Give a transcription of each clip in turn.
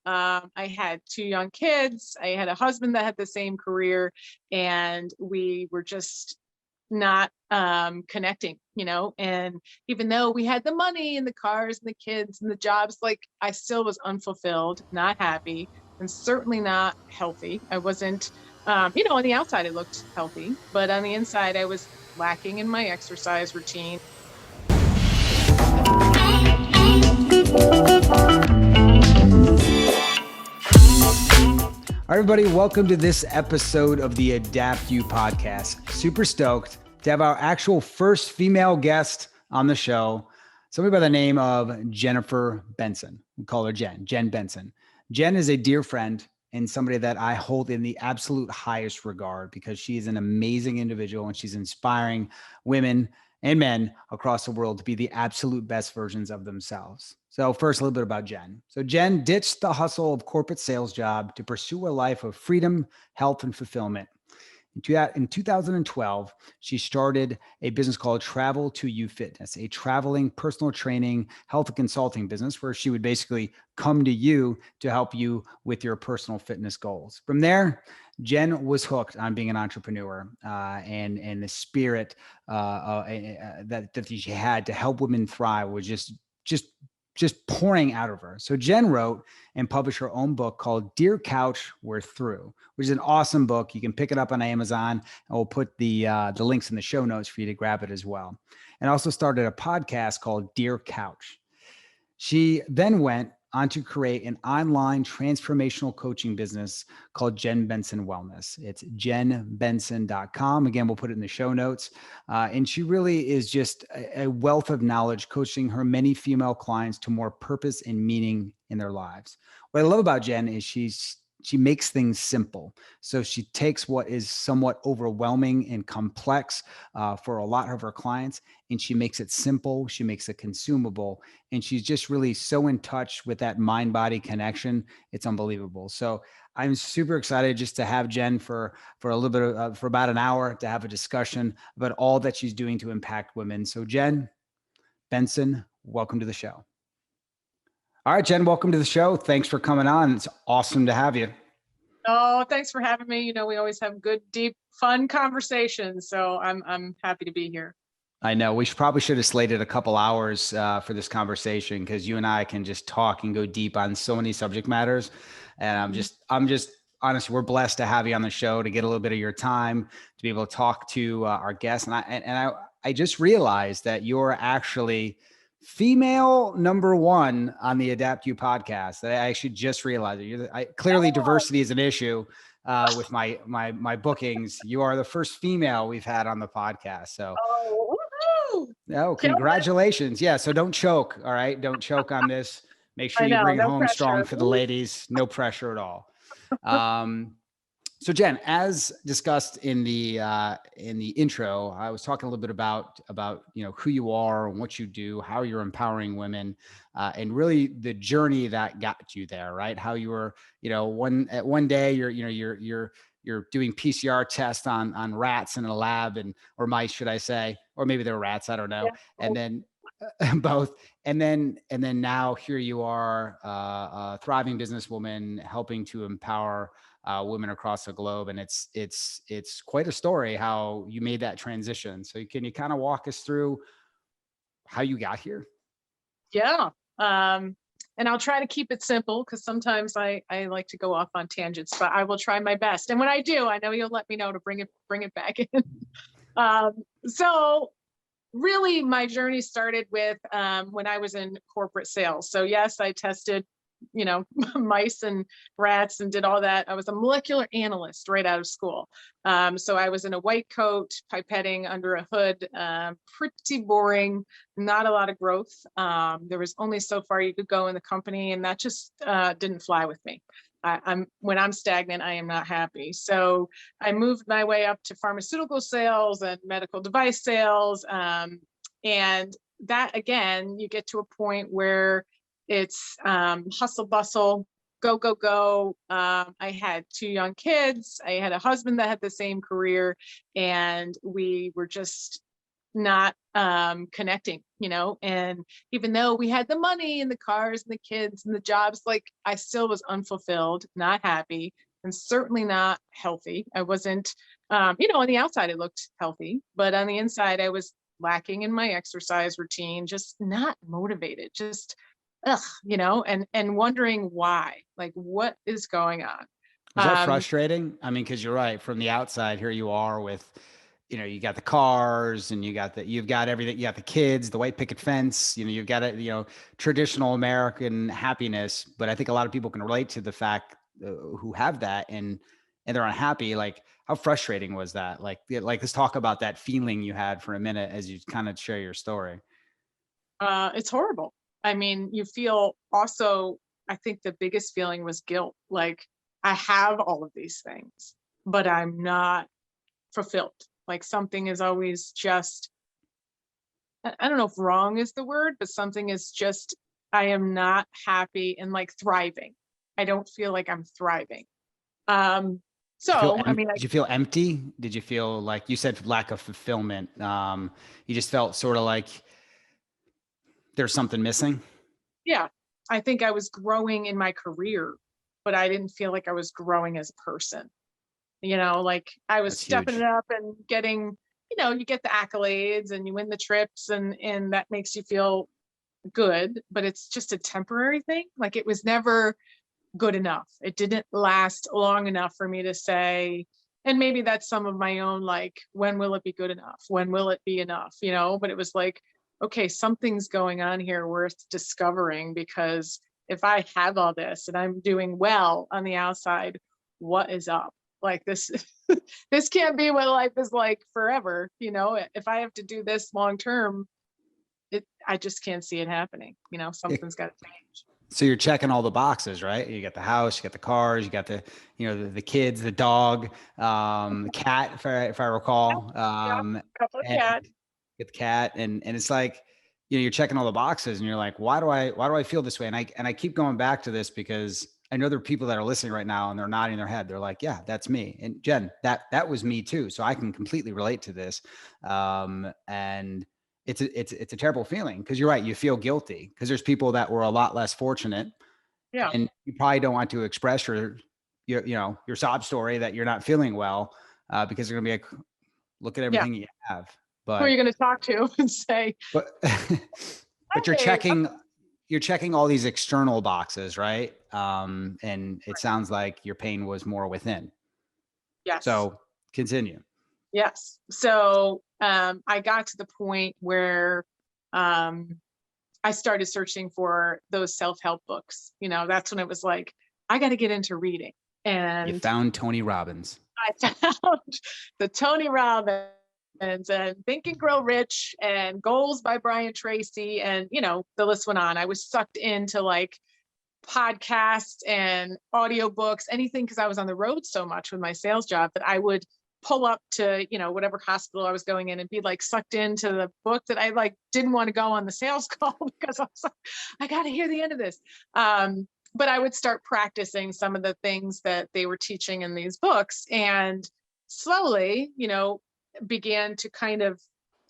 I had two young kids. I had a husband that had the same career, and we were just not connecting, and even though we had the money and the cars and the kids and the jobs, like I still was unfulfilled, not happy, and certainly not healthy. I wasn't, on the outside it looked healthy, but on the inside I was lacking in my exercise routine. All right, everybody, welcome to this episode of the Adapt You podcast. Super stoked to have our actual first female guest on the show, somebody by the name of Jennifer Benson. We call her Jenn Benson. Jenn is a dear friend and somebody that I hold in the absolute highest regard because she is an amazing individual and she's inspiring women and men across the world to be the absolute best versions of themselves. So first, a little bit about Jenn. So Jenn ditched the hustle of corporate sales job to pursue a life of freedom, health, and fulfillment. In 2012, she started a business called Travel to You Fitness, a traveling personal training, health and consulting business where she would basically come to you to help you with your personal fitness goals. From there, Jenn was hooked on being an entrepreneur and the spirit that she had to help women thrive was just pouring out of her. So Jenn wrote and published her own book called Dear Couch, We're Through, which is an awesome book. You can pick it up on Amazon, and we'll put the links in the show notes for you to grab it as well. And also started a podcast called Dear Couch. She then went on to create an online transformational coaching business called Jenn Benson Wellness. It's jennbenson.com. Again, we'll put it in the show notes. And she really is just a wealth of knowledge, coaching her many female clients to more purpose and meaning in their lives. What I love about Jenn is she makes things simple. So she takes what is somewhat overwhelming and complex for a lot of her clients, and she makes it simple. She makes it consumable. And she's just really so in touch with that mind-body connection. It's unbelievable. So I'm super excited just to have Jenn for a little bit of, for about an hour to have a discussion about all that she's doing to impact women. So Jenn Benson, welcome to the show. All right, Jenn, welcome to the show. Thanks for coming on. It's awesome to have you. Oh, thanks for having me. We always have good, deep, fun conversations. So I'm happy to be here. I know we probably should have slated a couple hours for this conversation because you and I can just talk and go deep on so many subject matters. And I'm just honestly, we're blessed to have you on the show to get a little bit of your time to be able to talk to our guests. And I just realized that you're actually female number one on the Adapt You podcast. I actually just realized it. Clearly diversity is an issue with my bookings. You are the first female we've had on the podcast. So, congratulations. Yeah. So don't choke. All right. Don't choke on this. Make sure you bring it home strong for the ladies. No pressure at all. So Jenn, as discussed in the intro, I was talking a little bit about who you are and what you do, how you're empowering women, and really the journey that got you there, right? How you were, one day you're doing PCR tests on rats in a lab or mice, should I say, or maybe they're rats, I don't know, yeah. And then both, and then now here you are, a thriving businesswoman helping to empower women across the globe. And it's quite a story how you made that transition. So can you kind of walk us through how you got here? Yeah. And I'll try to keep it simple because sometimes I like to go off on tangents, but I will try my best. And when I do, I know you'll let me know to bring it back in. So really my journey started with when I was in corporate sales. So yes, I tested mice and rats and did all that. I was a molecular analyst right out of school. So I was in a white coat, pipetting under a hood, pretty boring, not a lot of growth. There was only so far you could go in the company, and that just didn't fly with me. When I'm stagnant, I am not happy. So I moved my way up to pharmaceutical sales and medical device sales. And that, again, you get to a point where it's hustle bustle, go, go, go. I had two young kids. I had a husband that had the same career, and we were just not connecting, and even though we had the money and the cars and the kids and the jobs, like I still was unfulfilled, not happy, and certainly not healthy. I wasn't, on the outside it looked healthy, but on the inside I was lacking in my exercise routine, just not motivated, just and wondering why, like what is going on. Was that frustrating? I mean, because you're right. From the outside, here you are with, you got the cars and you've got everything. You got the kids, the white picket fence. You've got it. Traditional American happiness. But I think a lot of people can relate to the fact who have that and they're unhappy. Like, how frustrating was that? Like let's talk about that feeling you had for a minute as you kind of share your story. It's horrible. I mean, you feel also. I think the biggest feeling was guilt. Like, I have all of these things, but I'm not fulfilled. Like something is always just, I don't know if wrong is the word, but something is just, I am not happy and like thriving. I don't feel like I'm thriving. So, I mean, Did you feel empty? Did you feel like, you said lack of fulfillment? You just felt sort of like there's something missing? yeah, I think I was growing in my career, but I didn't feel like I was growing as a person. Like I was That's stepping huge. it up and getting, you get the accolades and you win the trips and that makes you feel good, but it's just a temporary thing. Like it was never good enough. It didn't last long enough for me to say, and maybe that's some of my own, like, when will it be good enough? When will it be enough? But it was like, okay, something's going on here worth discovering, because if I have all this and I'm doing well on the outside, what is up? Like this, this can't be what life is like forever. If I have to do this long term, I just can't see it happening. Something's got to change. So you're checking all the boxes, right? You got the house, you got the cars, you got the kids, the dog, the cat, if I recall, Yeah, couple of and cats. get the cat, and it's like, you're checking all the boxes, and you're like, why do I feel this way? And I keep going back to this because I know there are people that are listening right now and they're nodding their head. They're like, yeah, that's me. And Jen, that was me too. So I can completely relate to this. And it's a terrible feeling, because you're right. You feel guilty because there's people that were a lot less fortunate, Yeah. and you probably don't want to express your sob story that you're not feeling well, because they're going to be like, look at Yeah. everything you have. Who are you going to talk to and say, But you're hey, checking all these external boxes, right? And it sounds like your pain was more within. yes. So continue. Yes. So I got to the point where I started searching for those self-help books. That's when it was like, I got to get into reading. And You found Tony Robbins. I found the Tony Robbins and Think and Grow Rich and Goals by Brian Tracy. And, the list went on. I was sucked into like podcasts and audiobooks, anything, because I was on the road so much with my sales job that I would pull up to, whatever hospital I was going in and be like sucked into the book that I like didn't want to go on the sales call because I was like, I got to hear the end of this. But I would start practicing some of the things that they were teaching in these books, and slowly, began to kind of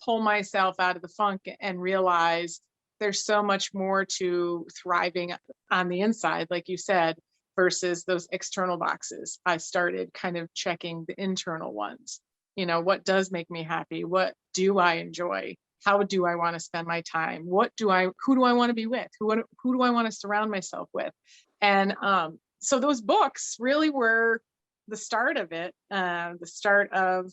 pull myself out of the funk and realize there's so much more to thriving on the inside, like you said, versus those external boxes. I started kind of checking the internal ones. What does make me happy? What do I enjoy? How do I want to spend my time? who do I want to be with? Who do I want to surround myself with? And so those books really were the start of it, the start of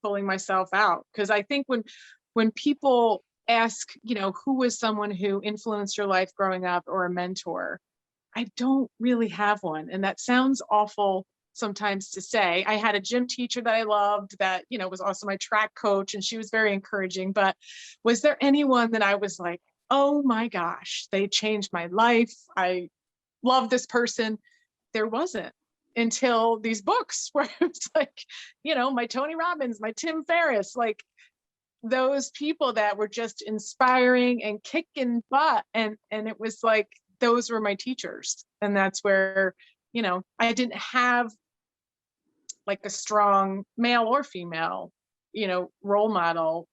pulling myself out. Because I think when people ask, who was someone who influenced your life growing up, or a mentor, I don't really have one. And that sounds awful sometimes to say. I had a gym teacher that I loved that, was also my track coach, and she was very encouraging. But was there anyone that I was like, oh my gosh, they changed my life, I love this person? There wasn't, until these books where it's like, my Tony Robbins, my Tim Ferriss, like those people that were just inspiring and kicking butt. And it was like, those were my teachers. And that's where, I didn't have like a strong male or female role model,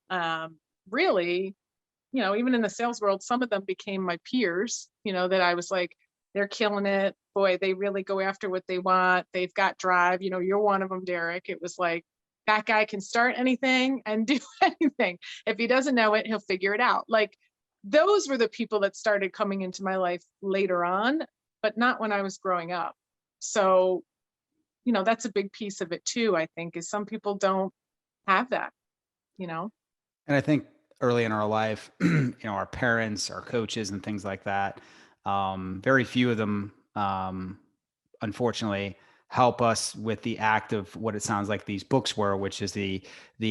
really, even in the sales world, some of them became my peers, that I was like, they're killing it. Boy, they really go after what they want. They've got drive. You're one of them, Derek. It was like, that guy can start anything and do anything. If he doesn't know it, he'll figure it out. Like, those were the people that started coming into my life later on, but not when I was growing up. So, that's a big piece of it too, I think, is some people don't have that, And I think early in our life, our parents, our coaches and things like that, very few of them, unfortunately, help us with the act of what it sounds like these books were, which is the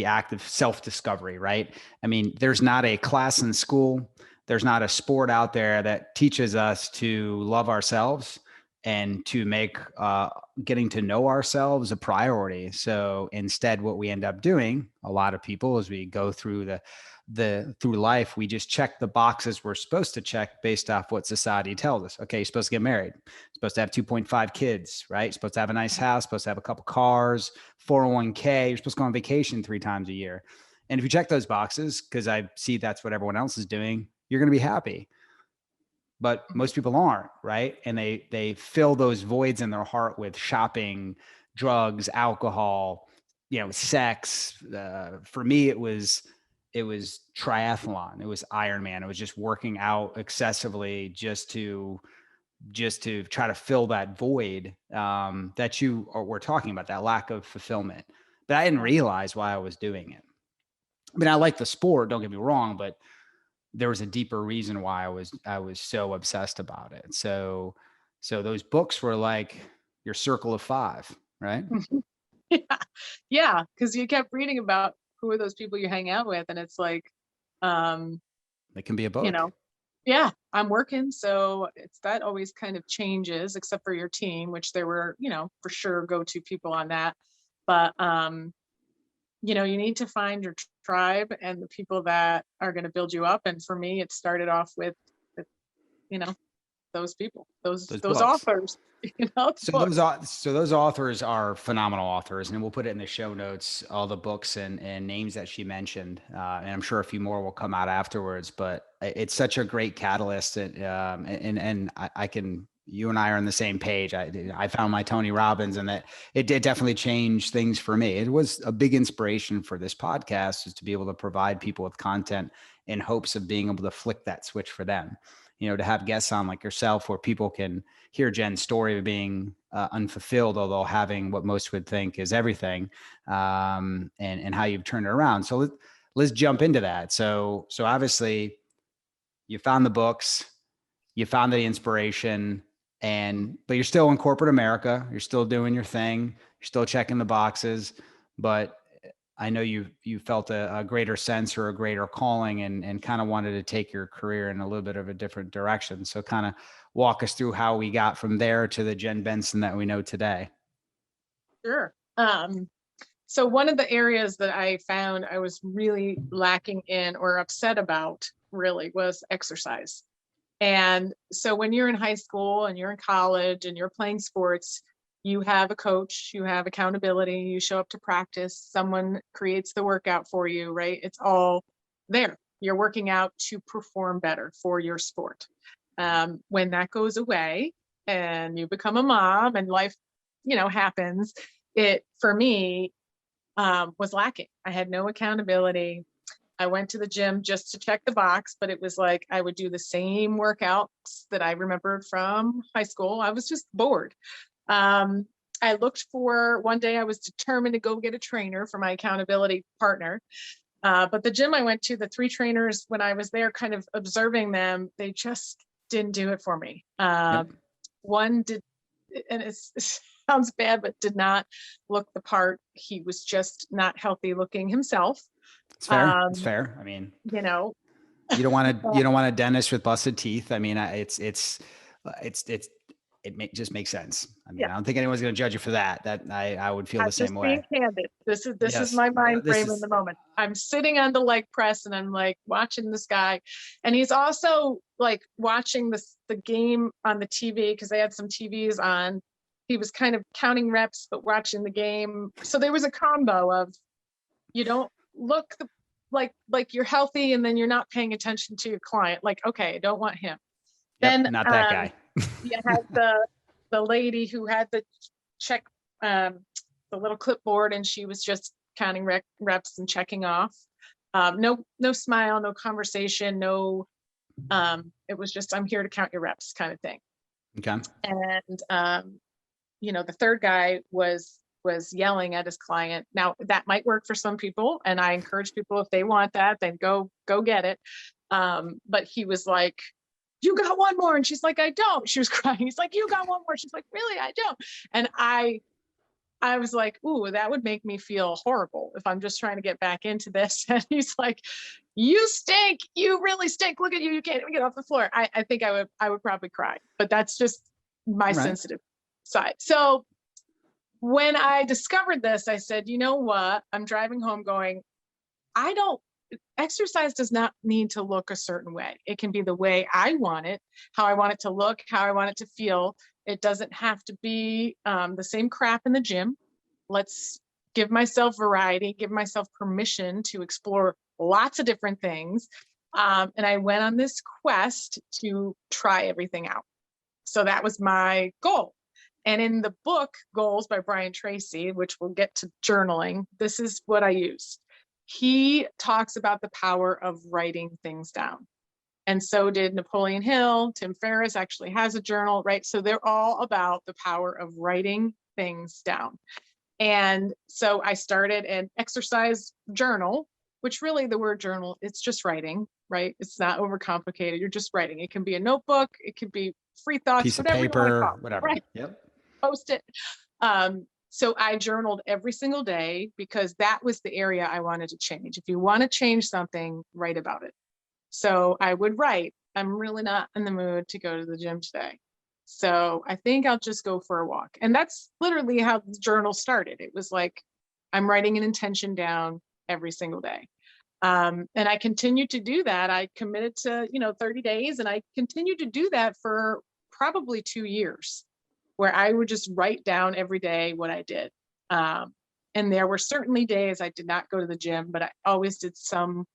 act of self-discovery, right? I mean, there's not a class in school, there's not a sport out there that teaches us to love ourselves and to make getting to know ourselves a priority. So instead, what we end up doing, a lot of people, as we go through through life, we just check the boxes we're supposed to check based off what society tells us. Okay, you're supposed to get married, you're supposed to have 2.5 kids, right? You're supposed to have a nice house, supposed to have a couple cars, 401k, you're supposed to go on vacation 3 times a year. And if you check those boxes, because I see that's what everyone else is doing, you're going to be happy. But most people aren't, right? And they fill those voids in their heart with shopping, drugs, alcohol, sex. For me, it was triathlon. It was Ironman. It was just working out excessively just to try to fill that void that you were talking about, that lack of fulfillment. But I didn't realize why I was doing it. I mean, I like the sport, don't get me wrong, but there was a deeper reason why I was so obsessed about it. So those books were like your circle of 5, right? Yeah. Cause you kept reading about who are those people you hang out with. And it's like, it can be a book. Yeah, I'm working. So that always kind of changes, except for your team, which there were, for sure go-to people on that. But, you need to find your tribe and the people that are going to build you up. And for me, it started off with, those people, those authors, So those authors are phenomenal authors, and we'll put it in the show notes, all the books and names that she mentioned. And I'm sure a few more will come out afterwards, but it's such a great catalyst. And I can, you and I are on the same page. I found my Tony Robbins, and that it did definitely change things for me. It was a big inspiration for this podcast, is to be able to provide people with content in hopes of being able to flick that switch for them. To have guests on like yourself, where people can hear Jenn's story of being unfulfilled, although having what most would think is everything, and how you've turned it around. So let's jump into that. So obviously you found the books, you found the inspiration, but you're still in corporate America. You're still doing your thing. You're still checking the boxes, but I know you felt a greater sense or a greater calling, and kind of wanted to take your career in a little bit of a different direction. So kind of walk us through how we got from there to the Jenn Benson that we know today. Sure. So one of the areas that I found I was really lacking in, or upset about, really, was exercise. And so when you're in high school and you're in college and you're playing sports, you have a coach, you have accountability, you show up to practice, someone creates the workout for you, right? It's all there. You're working out to perform better for your sport. When that goes away and you become a mom and life, happens, it, for me, was lacking. I had no accountability. I went to the gym just to check the box, but it was like I would do the same workouts that I remembered from high school. I was just bored. I looked for, one day I was determined to go get a trainer for my accountability partner. But the gym I went to, the 3 trainers, when I was there kind of observing them, they just didn't do it for me. One did, and it sounds bad, but did not look the part. He was just not healthy looking himself. It's fair. It's fair. I mean, you don't want a dentist with busted teeth. I mean, it just makes sense. I mean, I don't think anyone's going to judge you for that. That I would feel the same way. Being candid. This is my mind frame in the moment. I'm sitting on the leg press and I'm like watching this guy, and he's also like watching the game on the TV, because they had some TVs on. He was kind of counting reps but watching the game. So there was a combo of, you don't look like you're healthy and then you're not paying attention to your client. Like, okay, I don't want him. Yep, Then not that guy. you had the lady who had the check, the little clipboard, and she was just counting reps and checking off. No smile, no conversation, no, it was just, I'm here to count your reps kind of thing. Okay. And, the third guy was yelling at his client. Now that might work for some people, and I encourage people, if they want that, then go get it. But he was like, you got one more. And she's like, I don't. She was crying. He's like, you got one more. She's like, really? I don't. And I was like, ooh, that would make me feel horrible if I'm just trying to get back into this. And he's like, you stink. You really stink. Look at you. You can't even get off the floor. I think I would probably cry, but that's just my sensitive side. So when I discovered this, I said, you know what? I'm driving home going, exercise does not need to look a certain way. It can be the way I want it, how I want it to look, how I want it to feel. It doesn't have to be the same crap in the gym. Let's give myself variety, give myself permission to explore lots of different things. And I went on this quest to try everything out. So that was my goal. And in the book, Goals by Brian Tracy, which we'll get to journaling, this is what I use. He talks about the power of writing things down. And so did Napoleon Hill. Tim Ferriss actually has a journal, right? So they're all about the power of writing things down. And so I started an exercise journal, which really the word journal, it's just writing, right? It's not overcomplicated. You're just writing. It can be a notebook. It could be free thoughts, Piece of whatever you want to paper, call it, whatever. right? Yep. Post it. So I journaled every single day because that was the area I wanted to change. If you want to change something, write about it. So I would write, I'm really not in the mood to go to the gym today. So I think I'll just go for a walk. And that's literally how the journal started. It was like, I'm writing an intention down every single day. And I continued to do that. I committed to, 30 days, and I continued to do that for probably 2 years, where I would just write down every day what I did. And there were certainly days I did not go to the gym, but I always did some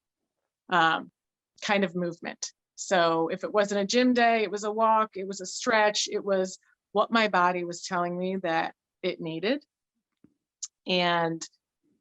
kind of movement. So if it wasn't a gym day, it was a walk, it was a stretch, it was what my body was telling me that it needed. And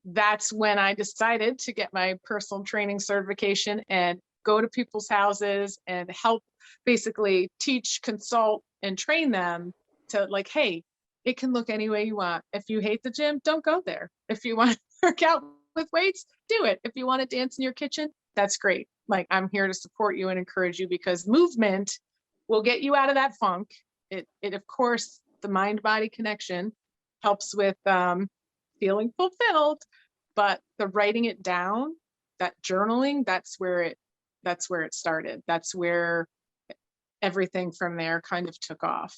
that's when I decided to get my personal training certification and go to people's houses and help basically teach, consult, and train them to, like, hey, it can look any way you want. If you hate the gym, don't go there. If you want to work out with weights, do it. If you want to dance in your kitchen, that's great. Like, I'm here to support you and encourage you, because movement will get you out of that funk. It of course, the mind-body connection helps with feeling fulfilled, but the writing it down, that journaling, that's where it started. That's where everything from there kind of took off.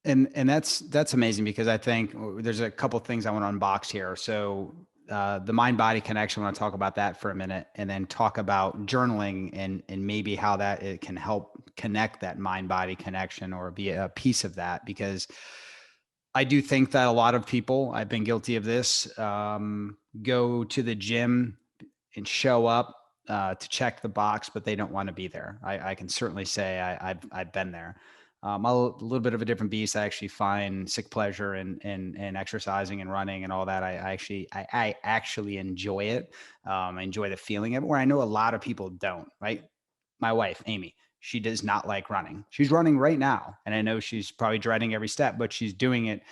And that's amazing, because I think there's a couple of things I want to unbox here. So the mind-body connection, I want to talk about that for a minute, and then talk about journaling and maybe how that it can help connect that mind-body connection, or be a piece of that. Because I do think that a lot of people, I've been guilty of this, go to the gym and show up to check the box, but they don't want to be there. I can certainly say I've been there. I'm a little bit of a different beast. I actually find sick pleasure in exercising and running and all that. I actually enjoy it. I enjoy the feeling of it, where I know a lot of people don't, right? My wife, Amy, she does not like running. She's running right now, and I know she's probably dreading every step, but she's doing it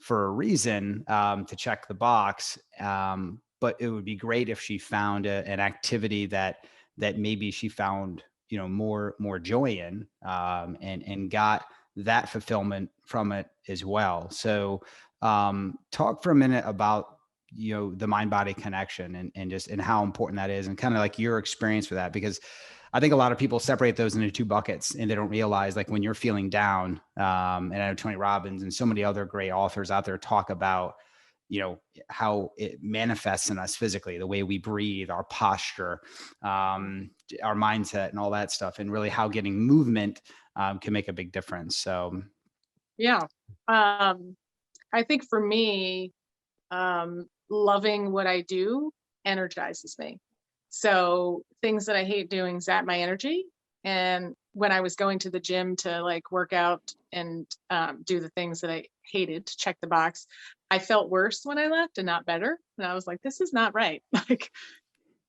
for a reason, to check the box. But it would be great if she found an activity that maybe she found, more joy in, and got that fulfillment from it as well. So talk for a minute about, the mind-body connection, and how important that is, and kind of like your experience with that, because I think a lot of people separate those into two buckets, and they don't realize, like, when you're feeling down, and I know Tony Robbins and so many other great authors out there talk about, how it manifests in us physically, the way we breathe, our posture, our mindset, and all that stuff, and really how getting movement can make a big difference. So, yeah. I think for me, loving what I do energizes me. So things that I hate doing zap my energy. And when I was going to the gym to like work out and do the things that I hated to check the box, I felt worse when I left and not better. And I was like, this is not right. Like,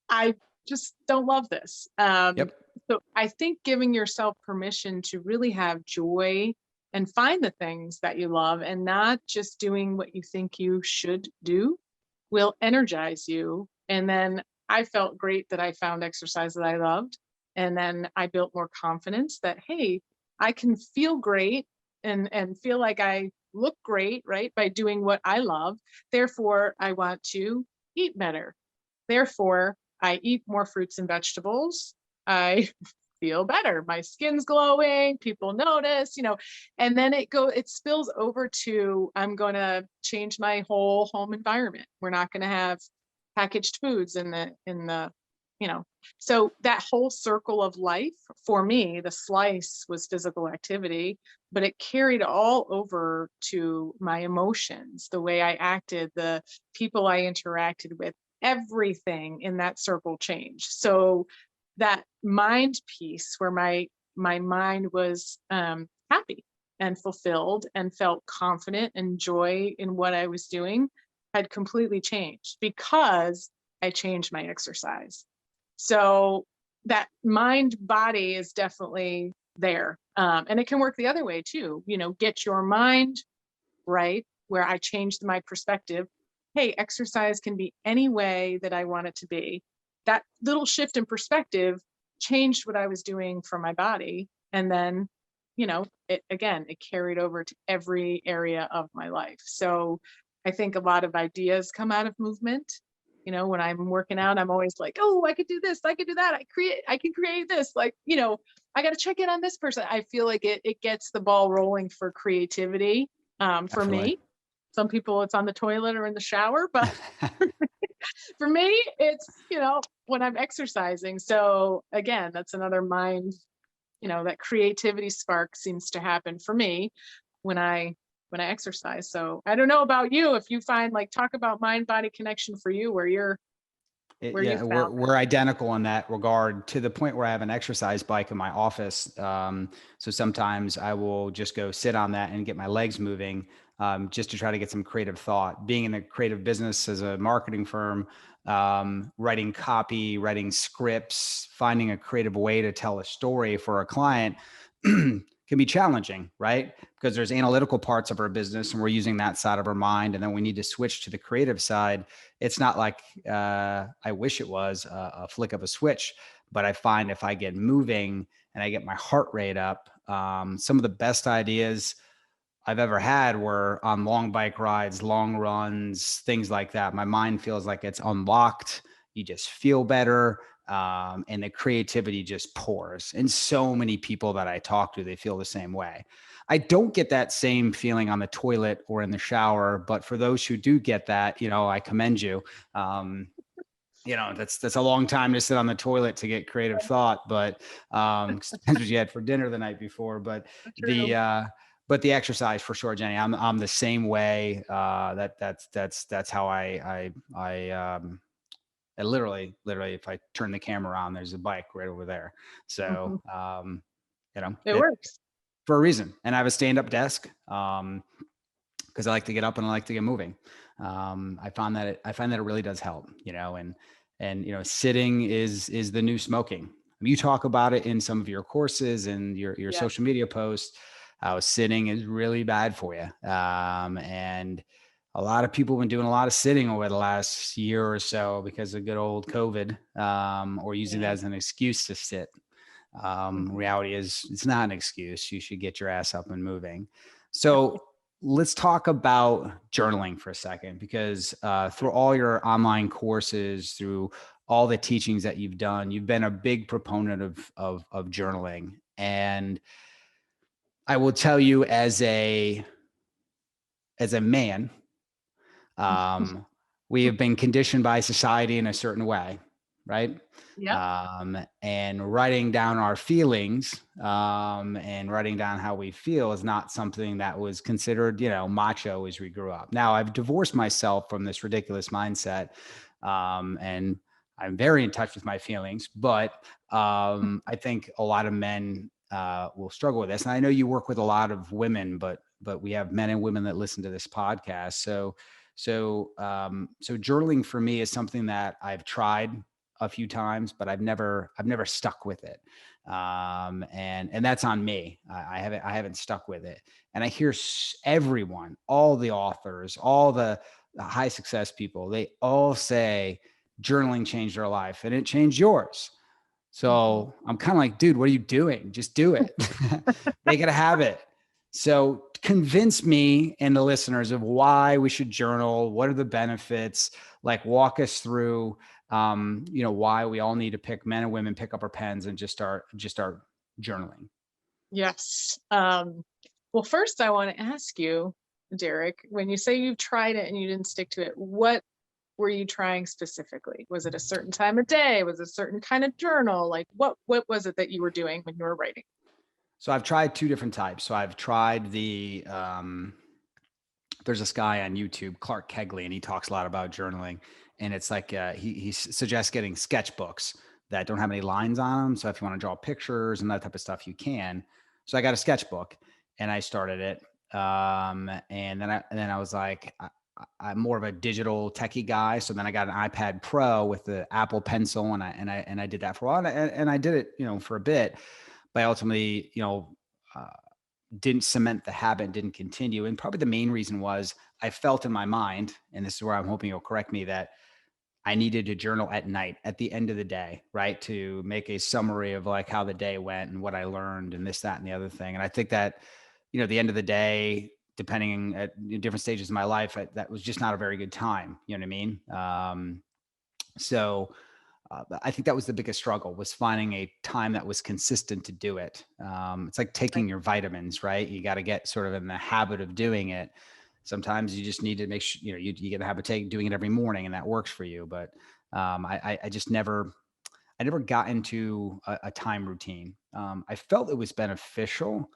I just don't love this. Yep. So I think giving yourself permission to really have joy and find the things that you love and not just doing what you think you should do will energize you. And then I felt great that I found exercise that I loved. And then I built more confidence that, hey, I can feel great and feel like I look great, right? By doing what I love. Therefore, I want to eat better. Therefore, I eat more fruits and vegetables. I feel better. My skin's glowing. People notice, and then it spills over to, I'm going to change my whole home environment. We're not going to have packaged foods in the, so that whole circle of life for me, the slice was physical activity, but it carried all over to my emotions, the way I acted, the people I interacted with, everything in that circle changed. So that mind piece where my mind was happy and fulfilled and felt confident and joy in what I was doing had completely changed because I changed my exercise. So that mind body is definitely there. And it can work the other way too, get your mind right, where I changed my perspective. Hey, exercise can be any way that I want it to be. That little shift in perspective changed what I was doing for my body. And then, it carried over to every area of my life. So I think a lot of ideas come out of movement. When I'm working out, I'm always like, oh, I could do this, I could do that. I can create this. Like, I got to check in on this person. I feel like it gets the ball rolling for creativity. For me, some people it's on the toilet or in the shower, but for me, it's, when I'm exercising. So again, that's another mind, that creativity spark seems to happen for me when I exercise. So I don't know about you, if you find talk about mind body connection for you, where you found we're identical in that regard, to the point where I have an exercise bike in my office. So sometimes I will just go sit on that and get my legs moving, just to try to get some creative thought. Being in the creative business as a marketing firm, writing copy, writing scripts, finding a creative way to tell a story for a client can be challenging, right? Because there's analytical parts of our business and we're using that side of our mind. And then we need to switch to the creative side. It's not like I wish it was a flick of a switch, but I find if I get moving and I get my heart rate up, some of the best ideas I've ever had were on long bike rides, long runs, things like that. My mind feels like it's unlocked. You just feel better. And the creativity just pours. And so many people that I talk to, they feel the same way. I don't get that same feeling on the toilet or in the shower, but for those who do get that, I commend you. That's a long time to sit on the toilet to get creative thought, but depends what you had for dinner the night before. But the exercise for sure, Jenny, I'm the same way. That's how I literally, if I turn the camera on, there's a bike right over there. So, it works for a reason. And I have a stand-up desk because I like to get up and I like to get moving. I find that it really does help, and sitting is the new smoking. You talk about it in some of your courses and your social media posts, how sitting is really bad for you. And a lot of people have been doing a lot of sitting over the last year or so because of good old COVID, or using that as an excuse to sit. Reality is it's not an excuse. You should get your ass up and moving. So let's talk about journaling for a second, because through all your online courses, through all the teachings that you've done, you've been a big proponent of journaling. And I will tell you, as a man, we have been conditioned by society in a certain way, right? And writing down our feelings, and writing down how we feel is not something that was considered, macho as we grew up. Now I've divorced myself from this ridiculous mindset. And I'm very in touch with my feelings, but I think a lot of men will struggle with this. And I know you work with a lot of women, but we have men and women that listen to this podcast. So journaling for me is something that I've tried a few times, but I've never stuck with it. And that's on me. I haven't stuck with it. And I hear everyone, all the authors, all the high success people, they all say journaling changed their life, and it changed yours. So I'm kind of like, dude, what are you doing? Just do it. Make it a habit. So convince me and the listeners of why we should journal. What are the benefits? Like, walk us through, why we all need to men and women pick up our pens and just start journaling. Yes. Well, first I want to ask you, Derek, when you say you've tried it and you didn't stick to it, what were you trying specifically? Was it a certain time of day? Was it a certain kind of journal? Like what was it that you were doing when you were writing? So I've tried two different types. So I've tried there's this guy on YouTube, Clark Kegley, and he talks a lot about journaling. And it's like, he suggests getting sketchbooks that don't have any lines on them. So if you want to draw pictures and that type of stuff, you can. So I got a sketchbook and I started it. And then I was like, I'm more of a digital techie guy. So then I got an iPad Pro with the Apple Pencil, and I did that for a while, and I did it, for a bit, but I ultimately, didn't cement the habit, didn't continue. And probably the main reason was I felt in my mind, and this is where I'm hoping you'll correct me, that I needed to journal at night, at the end of the day, right? To make a summary of like how the day went and what I learned and this, that, and the other thing. And I think that, at the end of the day, depending at different stages of my life, that was just not a very good time. You know what I mean? So I think that was the biggest struggle, was finding a time that was consistent to do it. It's like taking your vitamins, right? You got to get sort of in the habit of doing it. Sometimes you just need to make sure, you get a habit of doing it every morning, and that works for you. But I just never got into a time routine. I felt it was beneficial,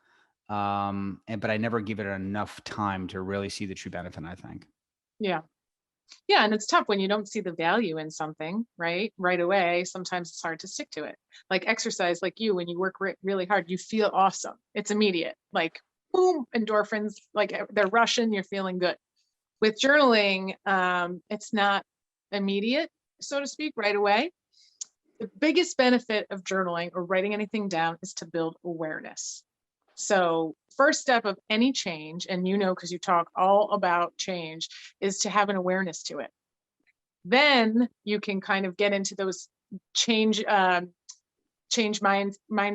but I never give it enough time to really see the true benefit, I think. Yeah. Yeah. And it's tough when you don't see the value in something, right away. Sometimes it's hard to stick to it. Like exercise, like you, when you work really hard, you feel awesome. It's immediate, like boom, endorphins, like they're rushing, you're feeling good. With journaling, it's not immediate, so to speak, right away. The biggest benefit of journaling or writing anything down is to build awareness. So first step of any change, and because you talk all about change, is to have an awareness to it. Then you can kind of get into those change mind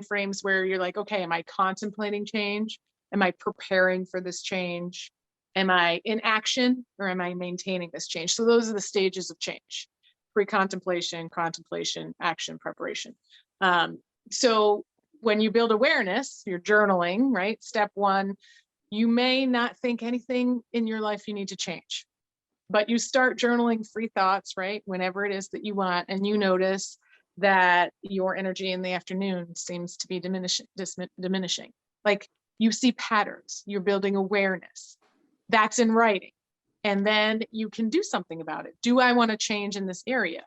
frames where you're like, okay, am I contemplating change? Am I preparing for this change? Am I in action, or am I maintaining this change? So those are the stages of change: pre-contemplation, contemplation, action, preparation. So when you build awareness, you're journaling, right? Step one, you may not think anything in your life you need to change, but you start journaling free thoughts, right? Whenever it is that you want, and you notice that your energy in the afternoon seems to be diminishing. Like you see patterns, you're building awareness. That's in writing. And then you can do something about it. Do I want to change in this area?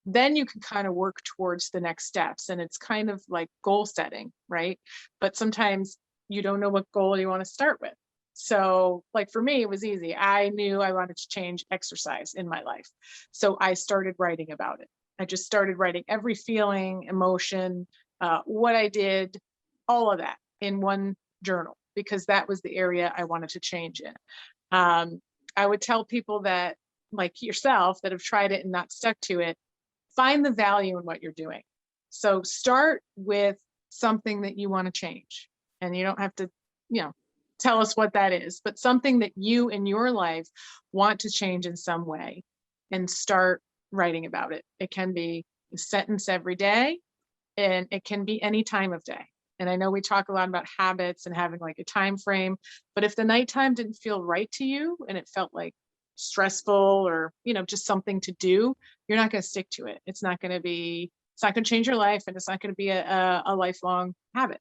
Then you can kind of work towards the next steps. And it's kind of like goal setting, right? But sometimes you don't know what goal you want to start with. So like for me, it was easy. I knew I wanted to change exercise in my life. So I started writing about it. I just started writing every feeling, emotion, what I did, all of that in one journal, because that was the area I wanted to change in. I would tell people that, like yourself, that have tried it and not stuck to it, find the value in what you're doing. So start with something that you want to change, and you don't have to, tell us what that is, but something that you in your life want to change in some way, and start writing about it. It can be a sentence every day, and it can be any time of day. And I know we talk a lot about habits and having like a time frame, but if the nighttime didn't feel right to you and it felt like stressful, or, just something to do, you're not going to stick to it. It's not going to change your life, and it's not going to be a lifelong habit.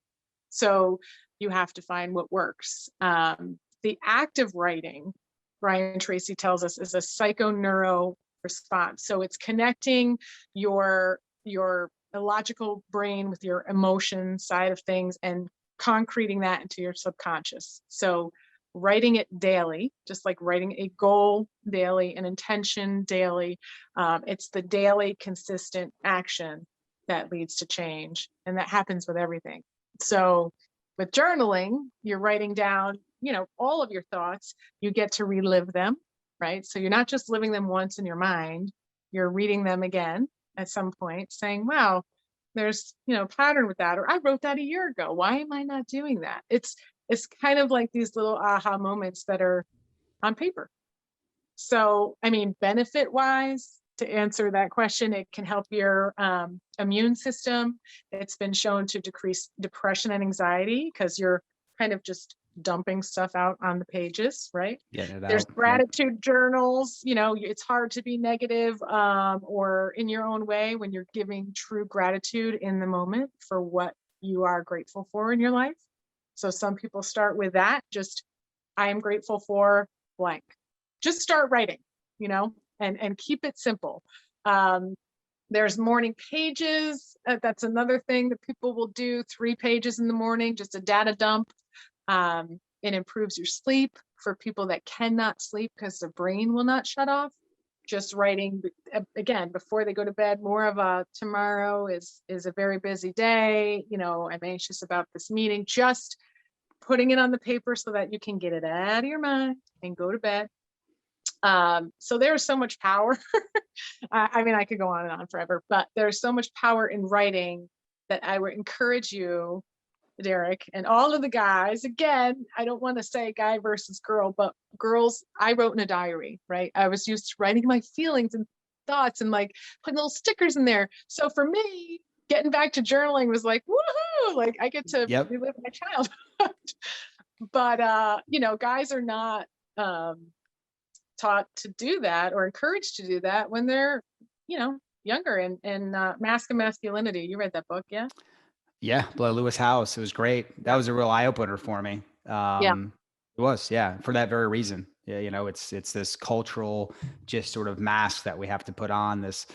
So you have to find what works. The act of writing, Brian Tracy tells us, is a psychoneuroimmunological response. So it's connecting your illogical brain with your emotion side of things and concreting that into your subconscious. So writing it daily, just like writing a goal daily, an intention daily. It's the daily consistent action that leads to change. And that happens with everything. So with journaling, you're writing down, all of your thoughts. You get to relive them, right? So you're not just living them once in your mind, you're reading them again at some point saying, wow, there's, a pattern with that, or I wrote that a year ago. Why am I not doing that? It's kind of like these little aha moments that are on paper. So, benefit wise, to answer that question, it can help your immune system. It's been shown to decrease depression and anxiety because you're kind of just dumping stuff out on the pages, right? There's gratitude journals. It's hard to be negative or in your own way when you're giving true gratitude in the moment for what you are grateful for in your life. So some people start with that, just, I am grateful for blank. Just start writing, and keep it simple. There's morning pages. That's another thing that people will do, 3 pages in the morning, just a data dump. It improves your sleep for people that cannot sleep because the brain will not shut off. Just writing, again, before they go to bed, more of a tomorrow is a very busy day. I'm anxious about this meeting. Just putting it on the paper so that you can get it out of your mind and go to bed. So there's so much power. I could go on and on forever, but there's so much power in writing that I would encourage you, Derek, and all of the guys. Again, I don't want to say guy versus girl, but girls, I wrote in a diary, right? I was used to writing my feelings and thoughts and like putting little stickers in there. So for me, getting back to journaling was like, woohoo, like I get to relive my childhood. But, guys are not taught to do that or encouraged to do that when they're, younger. And Mask of Masculinity. You read that book, yeah? Yeah, Blair Lewis House. It was great. That was a real eye opener for me. It was, for that very reason. Yeah, it's this cultural just sort of mask that we have to put on this,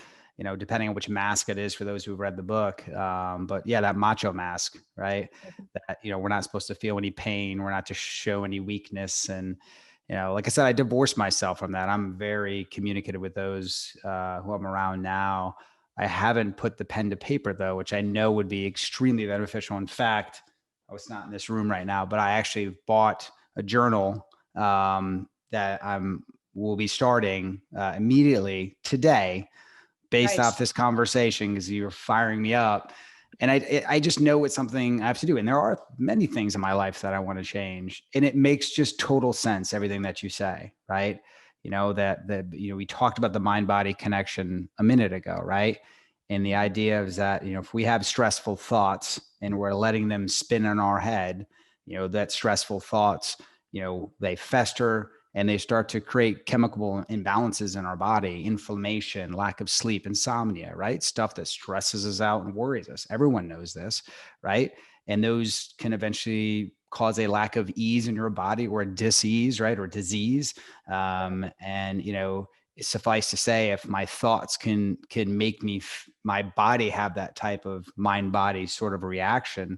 depending on which mask it is for those who've read the book. But yeah, that macho mask, right? That, we're not supposed to feel any pain. We're not to show any weakness. And, like I said, I divorced myself from that. I'm very communicative with those who I'm around now. I haven't put the pen to paper though, which I know would be extremely beneficial. In fact, I was not in this room right now, but I actually bought a journal that will be starting immediately today based off this conversation because you're firing me up. And I just know it's something I have to do. And there are many things in my life that I want to change. And it makes just total sense, everything that you say, right? We talked about the mind-body connection a minute ago, right? And the idea is that, if we have stressful thoughts and we're letting them spin in our head, that stressful thoughts, they fester and they start to create chemical imbalances in our body, inflammation, lack of sleep, insomnia, right? Stuff that stresses us out and worries us. Everyone knows this, right? And those can eventually cause a lack of ease in your body or a dis-ease, right? Or disease. Suffice to say, if my thoughts can make my body have that type of mind-body sort of reaction,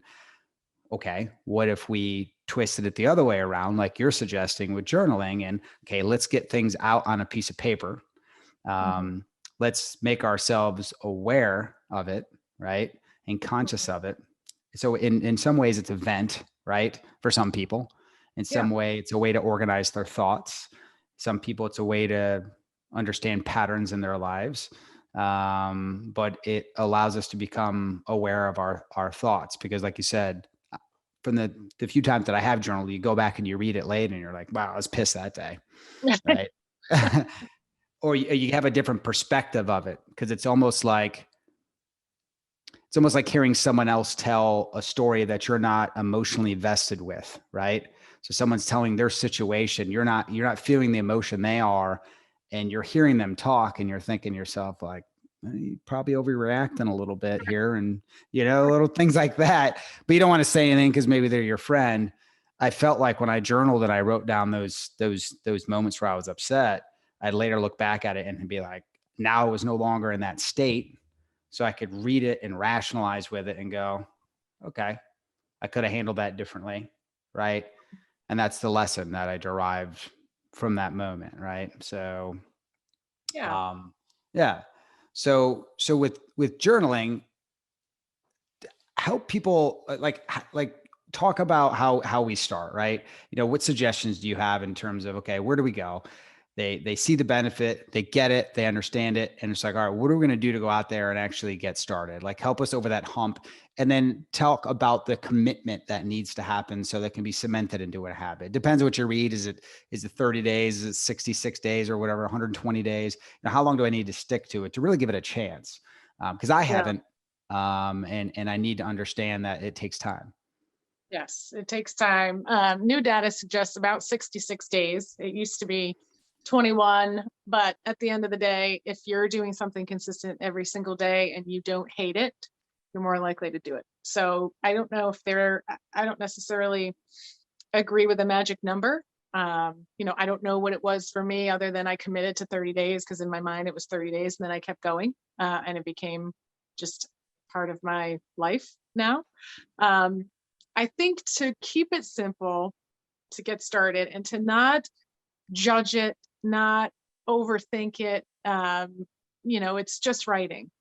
okay, what if we twisted it the other way around, like you're suggesting with journaling? And okay, let's get things out on a piece of paper. Let's make ourselves aware of it, right? And conscious of it. So in some ways it's a vent, right? For some people, in some way, it's a way to organize their thoughts. Some people, it's a way to understand patterns in their lives. But it allows us to become aware of our thoughts, because like you said, from the few times that I have journaled, you go back and you read it later and you're like, wow, I was pissed that day. Right. Or you have a different perspective of it, because it's almost like hearing someone else tell a story that you're not emotionally vested with, right? So someone's telling their situation, you're not feeling the emotion they are, and you're hearing them talk and you're thinking to yourself like, you probably overreacting a little bit here, and little things like that, but you don't want to say anything because maybe they're your friend. I felt like when I journaled and I wrote down those moments where I was upset, I'd later look back at it and be like, now it was no longer in that state. So I could read it and rationalize with it and go, okay, I could have handled that differently. Right. And that's the lesson that I derived from that moment. Right. So, Yeah. yeah. So with journaling, help people like talk about how we start, right? What suggestions do you have in terms of, okay, where do we go? They see the benefit, they get it, they understand it, and it's like, all right, what are we going to do to go out there and actually get started? Like, help us over that hump, and then talk about the commitment that needs to happen so that can be cemented into a habit. Depends on what you read. Is it 30 days? Is it 66 days or whatever? 120 days? How long do I need to stick to it to really give it a chance? Because I Yeah. haven't, and I need to understand that it takes time. Yes, it takes time. New data suggests about 66 days. It used to be 21, but at the end of the day, if you're doing something consistent every single day and you don't hate it, you're more likely to do it. So I don't know if I don't necessarily agree with the magic number. I don't know what it was for me other than I committed to 30 days because in my mind it was 30 days and then I kept going and it became just part of my life now. I think to keep it simple, to get started and to not judge it, not overthink it. It's just writing.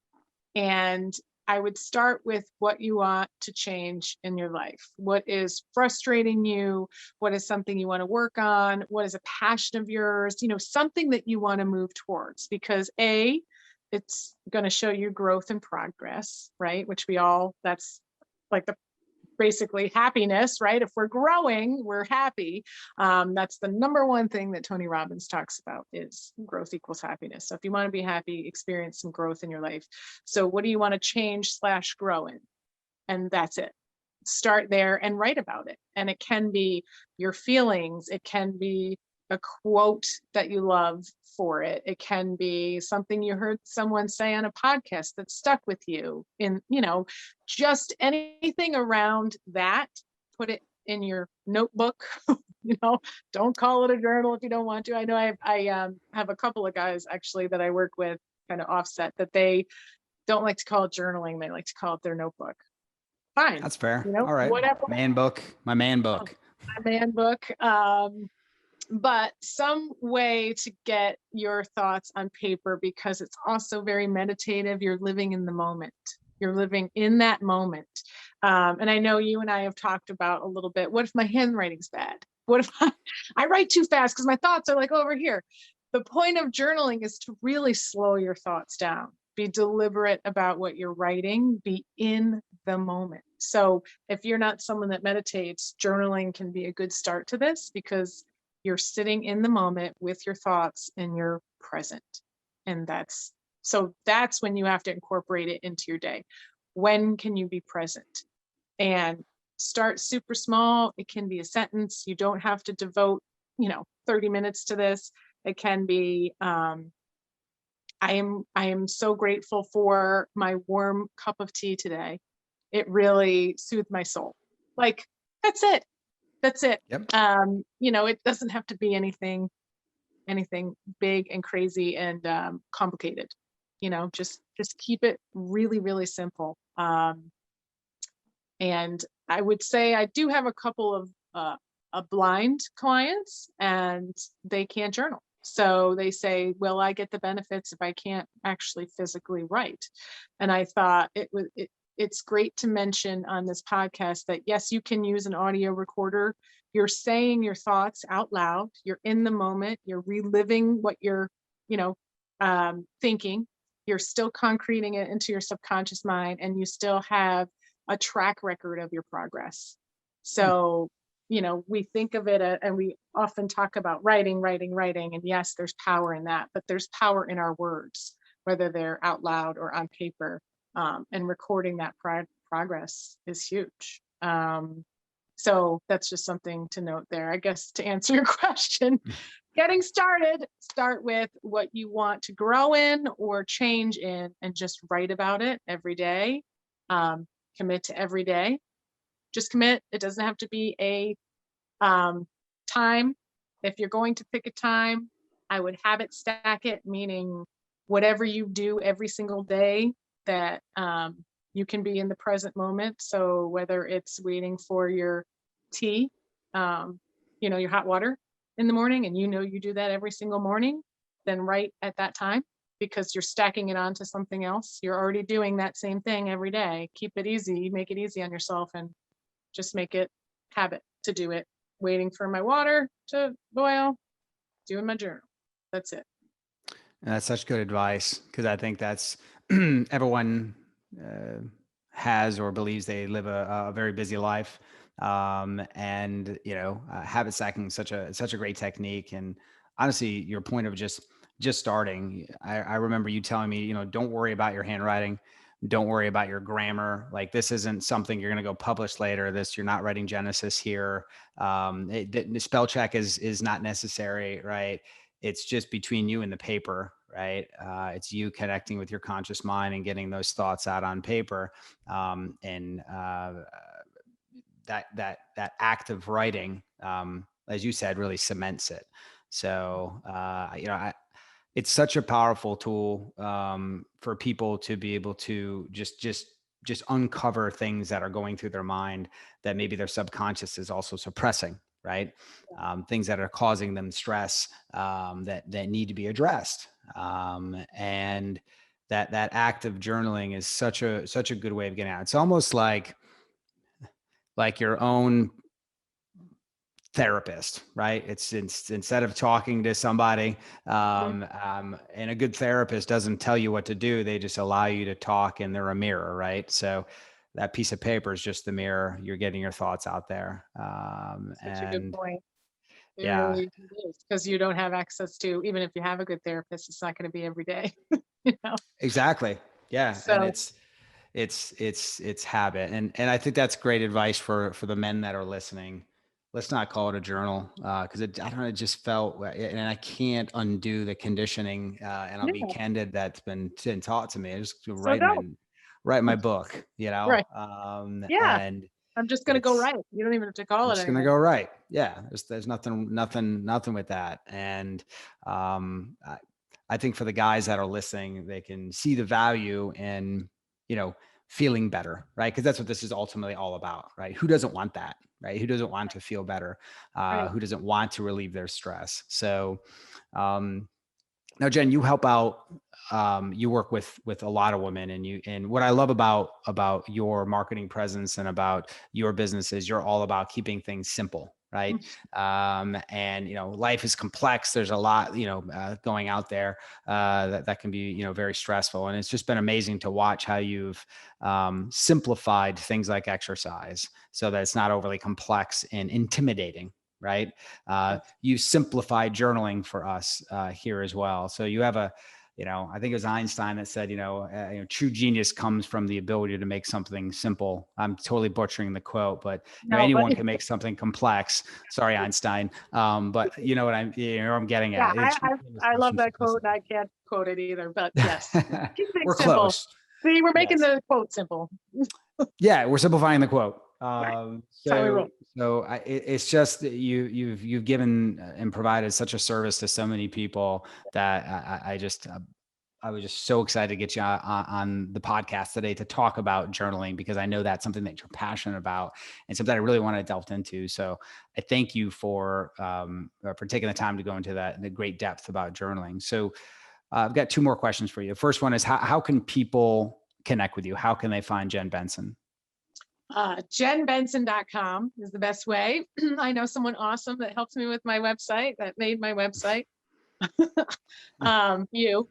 And I would start with what you want to change in your life. What is frustrating you? What is something you want to work on? What is a passion of yours? Something that you want to move towards, because it's going to show you growth and progress, right? That's like the basically happiness, right? If we're growing, we're happy. That's the number one thing that Tony Robbins talks about is growth equals happiness. So if you want to be happy, experience some growth in your life. So what do you want to change / grow in? And that's it. Start there and write about it. And it can be your feelings. It can be a quote that you love for it. It can be something you heard someone say on a podcast that stuck with you just anything around that. Put it in your notebook. Don't call it a journal if you don't want to. I know I have a couple of guys actually that I work with kind of offset that they don't like to call it journaling. They like to call it their notebook. Fine. That's fair. All right. Whatever. My man book. My man book. But some way to get your thoughts on paper, because it's also very meditative. You're living in the moment. You're living in that moment. And I know you and I have talked about a little bit. What if my handwriting's bad? What if I write too fast because my thoughts are like over here? The point of journaling is to really slow your thoughts down. Be deliberate about what you're writing. Be in the moment. So if you're not someone that meditates, journaling can be a good start to this because you're sitting in the moment with your thoughts and you're present. And that's when you have to incorporate it into your day. When can you be present? And start super small. It can be a sentence. You don't have to devote, 30 minutes to this. It can be, I am so grateful for my warm cup of tea today. It really soothed my soul. Like, that's it. That's it. Yep. It doesn't have to be anything big and crazy and complicated. Just keep it really, really simple. And I would say I do have a couple of blind clients, and they can't journal. So they say, "Will I get the benefits if I can't actually physically write?" And I thought it's great to mention on this podcast that yes, you can use an audio recorder. You're saying your thoughts out loud. You're in the moment. You're reliving what you're, thinking. You're still concreting it into your subconscious mind, and you still have a track record of your progress. So, we think of it and we often talk about writing. And yes, there's power in that, but there's power in our words, whether they're out loud or on paper. And recording that progress is huge. So that's just something to note there. I guess to answer your question, getting started, start with what you want to grow in or change in and just write about it every day. Commit to every day. Just commit. It doesn't have to be a time. If you're going to pick a time, I would habit stack it, meaning whatever you do every single day, that you can be in the present moment. So whether it's waiting for your tea, your hot water in the morning, and you do that every single morning, then right at that time, because you're stacking it onto something else. You're already doing that same thing every day. Keep it easy, make it easy on yourself, and just make it habit to do it. Waiting for my water to boil, doing my journal. That's it. And that's such good advice, because I think that's everyone has or believes they live a very busy life. And habit stacking is such a great technique. And honestly, your point of just starting, I remember you telling me, don't worry about your handwriting. Don't worry about your grammar. Like, this isn't something you're going to go publish later. You're not writing Genesis here. The spell check is not necessary, right? It's just between you and the paper, right? It's you connecting with your conscious mind and getting those thoughts out on paper. And that act of writing, as you said, really cements it. So, it's such a powerful tool for people to be able to just uncover things that are going through their mind that maybe their subconscious is also suppressing, right? Things that are causing them stress, that need to be addressed. And that act of journaling is such a good way of getting out. It's almost like your own therapist, right? It's instead of talking to somebody, and a good therapist doesn't tell you what to do. They just allow you to talk, and they're a mirror, right? So that piece of paper is just the mirror. You're getting your thoughts out there. Such a good point. It Yeah, really is, because you don't have access to, even if you have a good therapist, it's not going to be every day. exactly. Yeah. And So it's habit. And I think that's great advice for the men that are listening. Let's not call it a journal, because I don't know, it just felt, and I can't undo the conditioning. And I'll be yeah, candid, that's been taught to me. I just so don't. write my book, Right. Yeah. and I'm just going to go it's, right. You don't even have to call I'm it just gonna anything. go right. Yeah, there's nothing with that. And I think for the guys that are listening, they can see the value in feeling better, right? Because that's what this is ultimately all about, right? Who doesn't want that, right? Who doesn't want to feel better? Right. Who doesn't want to relieve their stress? So, now, Jenn, you help out. You work with a lot of women, and what I love about your marketing presence and about your business is you're all about keeping things simple, right? And life is complex. There's a lot going out there that can be very stressful, and it's just been amazing to watch how you've simplified things like exercise so that it's not overly complex and intimidating. Right. Yes. You simplified journaling for us here as well. So you have I think it was Einstein that said, true genius comes from the ability to make something simple. I'm totally butchering the quote, but No, but anyone can make something complex. Sorry, Einstein. But you know what I'm getting yeah, at. I love that quote, and I can't quote it either, but yes, keep We're things simple. close. See, we're making Yes. the quote simple. Yeah, we're simplifying the quote. Right. That's how we roll. It's just that you've given and provided such a service to so many people that I was just so excited to get you on the podcast today to talk about journaling, because I know that's something that you're passionate about and something I really want to delve into. So I thank you for taking the time to go into the great depth about journaling. So I've got two more questions for you. The first one is how can people connect with you? How can they find Jenn Benson? JennBenson.com is the best way. I know someone awesome that helps me with my website, that made my website. You,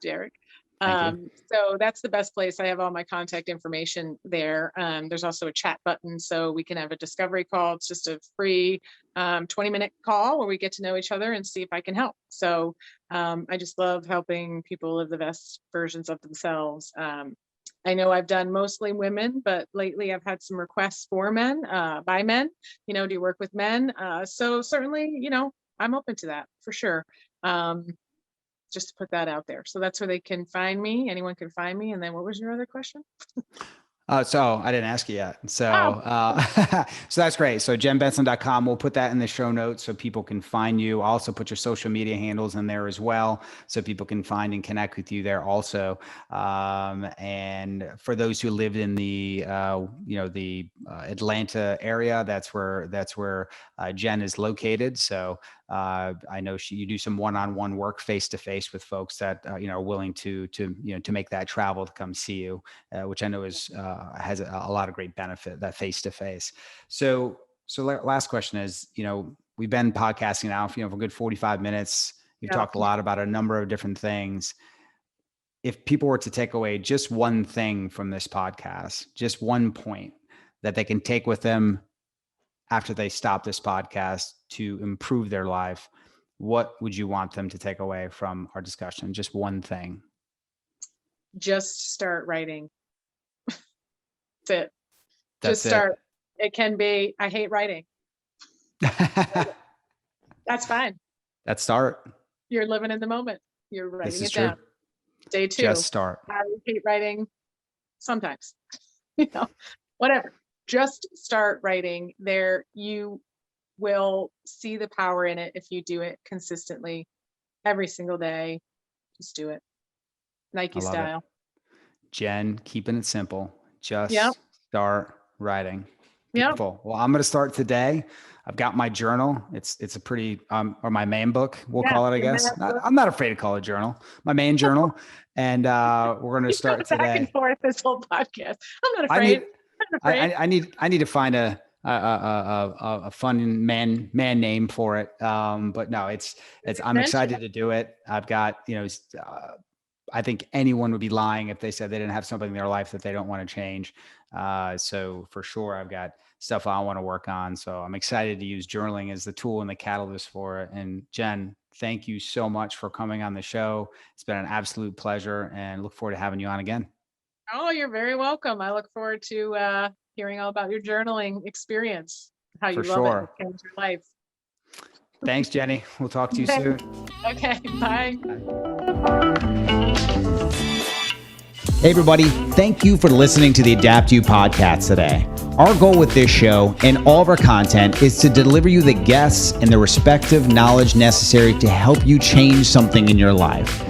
Derek. Thank you. So that's the best place. I have all my contact information there. There's also a chat button, so we can have a discovery call. It's just a free 20-minute call where we get to know each other and see if I can help. So I just love helping people live the best versions of themselves. I know I've done mostly women, but lately I've had some requests for men, by men, do you work with men? So certainly, I'm open to that for sure. Just to put that out there. So that's where they can find me. Anyone can find me. And then what was your other question? So I didn't ask you yet. So, Oh, so that's great. So JennBenson.com, we'll put that in the show notes so people can find you. I'll also put your social media handles in there as well, so people can find and connect with you there also. And for those who live in the, Atlanta area, that's where Jenn is located. So I know you do some one-on-one work face-to-face with folks that, are willing to make that travel to come see you, which I know has a lot of great benefit, that face-to-face. So last question is, we've been podcasting now for a good 45 minutes. You've yeah. talked a lot about a number of different things. If people were to take away just one thing from this podcast, just one point that they can take with them after they stop this podcast to improve their life, what would you want them to take away from our discussion? Just one thing. Just start writing. That's it. That's Just start. It can be, I hate writing. That's fine. Let's start. You're living in the moment. You're writing This is it true. down. Day 2. Just start. I hate writing sometimes. Whatever. Just start writing. There, you will see the power in it if you do it consistently every single day. Just do it. Nike style. Jenn, keeping it simple. Just start writing. Beautiful. Well, I'm going to start today. I've got my journal. It's a pretty, or my man book, we'll call it, I guess. I'm not afraid to call it journal, my main journal. And we're going to start today. Back and forth this whole podcast. I'm not afraid. I need to find a fun man name for it. But no, I'm excited to do it. I've got, I think anyone would be lying if they said they didn't have something in their life that they don't want to change. So for sure, I've got stuff I want to work on. So I'm excited to use journaling as the tool and the catalyst for it. And Jenn, thank you so much for coming on the show. It's been an absolute pleasure, and look forward to having you on again. Oh, you're very welcome. I look forward to hearing all about your journaling experience, how you love it, change your life. Thanks, Jenny. We'll talk to you soon. Okay, bye. Hey, everybody. Thank you for listening to the Adapt You podcast today. Our goal with this show and all of our content is to deliver you the guests and the respective knowledge necessary to help you change something in your life.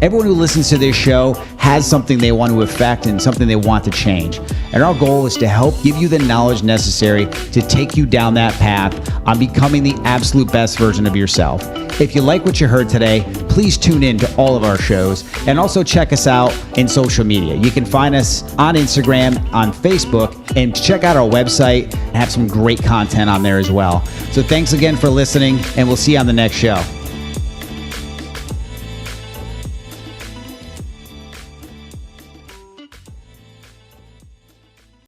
Everyone who listens to this show has something they want to affect and something they want to change. And our goal is to help give you the knowledge necessary to take you down that path on becoming the absolute best version of yourself. If you like what you heard today, please tune in to all of our shows and also check us out in social media. You can find us on Instagram, on Facebook, and check out our website and have some great content on there as well. So thanks again for listening, and we'll see you on the next show.